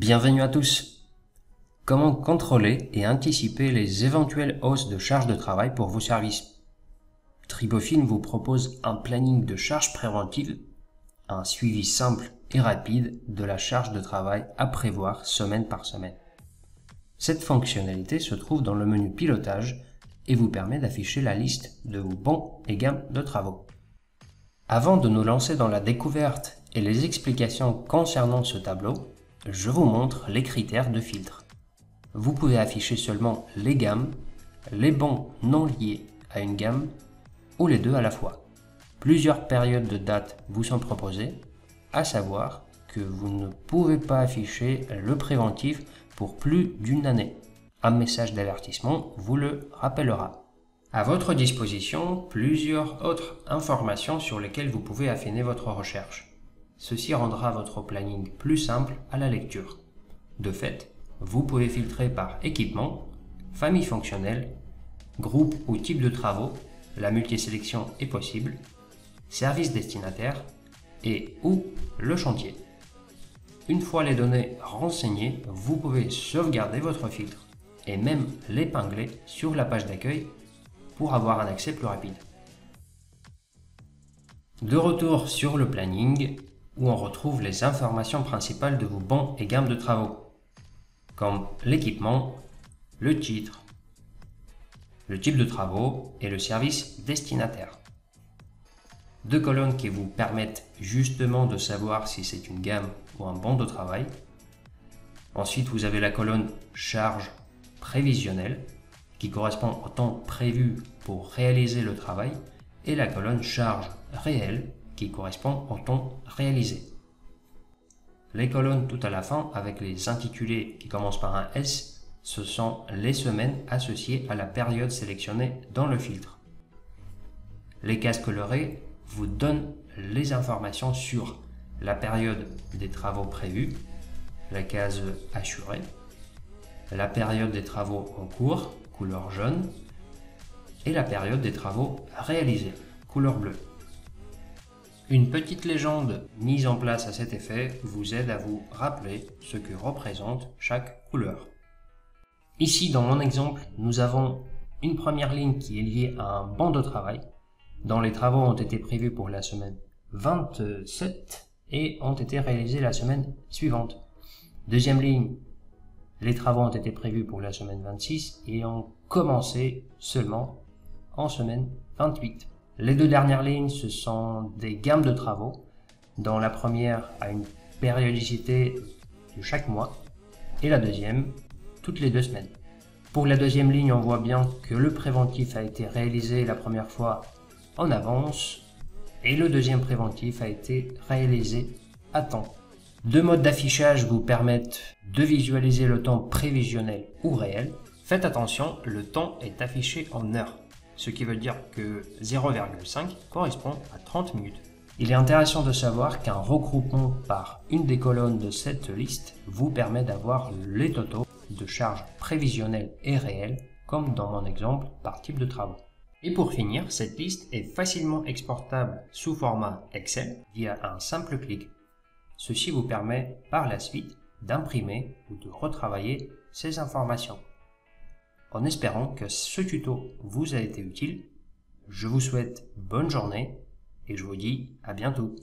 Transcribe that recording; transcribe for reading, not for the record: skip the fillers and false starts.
Bienvenue à tous. Comment contrôler et anticiper les éventuelles hausses de charges de travail pour vos services? Tribofin vous propose un planning de charges préventives, un suivi simple et rapide de la charge de travail à prévoir semaine par semaine. Cette fonctionnalité se trouve dans le menu pilotage et vous permet d'afficher la liste de vos bons et gammes de travaux. Avant de nous lancer dans la découverte et les explications concernant ce tableau, je vous montre les critères de filtre. Vous pouvez afficher seulement les gammes, les bons non liés à une gamme ou les deux à la fois. Plusieurs périodes de date vous sont proposées, à savoir que vous ne pouvez pas afficher le préventif pour plus d'une année. Un message d'avertissement vous le rappellera. À votre disposition, plusieurs autres informations sur lesquelles vous pouvez affiner votre recherche. Ceci rendra votre planning plus simple à la lecture. De fait, vous pouvez filtrer par équipement, famille fonctionnelle, groupe ou type de travaux, la multisélection est possible, service destinataire et ou le chantier. Une fois les données renseignées, vous pouvez sauvegarder votre filtre et même l'épingler sur la page d'accueil pour avoir un accès plus rapide. De retour sur le planning, où on retrouve les informations principales de vos bons et gammes de travaux, comme l'équipement, le titre, le type de travaux et le service destinataire. Deux colonnes qui vous permettent justement de savoir si c'est une gamme ou un bon de travail. Ensuite, vous avez la colonne charge prévisionnelle qui correspond au temps prévu pour réaliser le travail et la colonne charge réelle qui correspond au temps réalisé. Les colonnes tout à la fin avec les intitulés qui commencent par un S, ce sont les semaines associées à la période sélectionnée dans le filtre. Les cases colorées vous donnent les informations sur la période des travaux prévus, la case assurée, la période des travaux en cours, couleur jaune, et la période des travaux réalisés, couleur bleue. Une petite légende mise en place à cet effet vous aide à vous rappeler ce que représente chaque couleur. Ici, dans mon exemple, nous avons une première ligne qui est liée à un banc de travail, dont les travaux ont été prévus pour la semaine 27 et ont été réalisés la semaine suivante. Deuxième ligne, les travaux ont été prévus pour la semaine 26 et ont commencé seulement en semaine 28. Les deux dernières lignes, ce sont des gammes de travaux, dont la première a une périodicité de chaque mois et la deuxième toutes les 2 semaines. Pour la deuxième ligne, on voit bien que le préventif a été réalisé la première fois en avance et le deuxième préventif a été réalisé à temps. Deux modes d'affichage vous permettent de visualiser le temps prévisionnel ou réel. Faites attention, le temps est affiché en heures, ce qui veut dire que 0,5 correspond à 30 minutes. Il est intéressant de savoir qu'un regroupement par une des colonnes de cette liste vous permet d'avoir les totaux de charges prévisionnelles et réelles, comme dans mon exemple par type de travaux. Et pour finir, cette liste est facilement exportable sous format Excel via un simple clic. Ceci vous permet par la suite d'imprimer ou de retravailler ces informations. En espérant que ce tuto vous a été utile, je vous souhaite bonne journée et je vous dis à bientôt.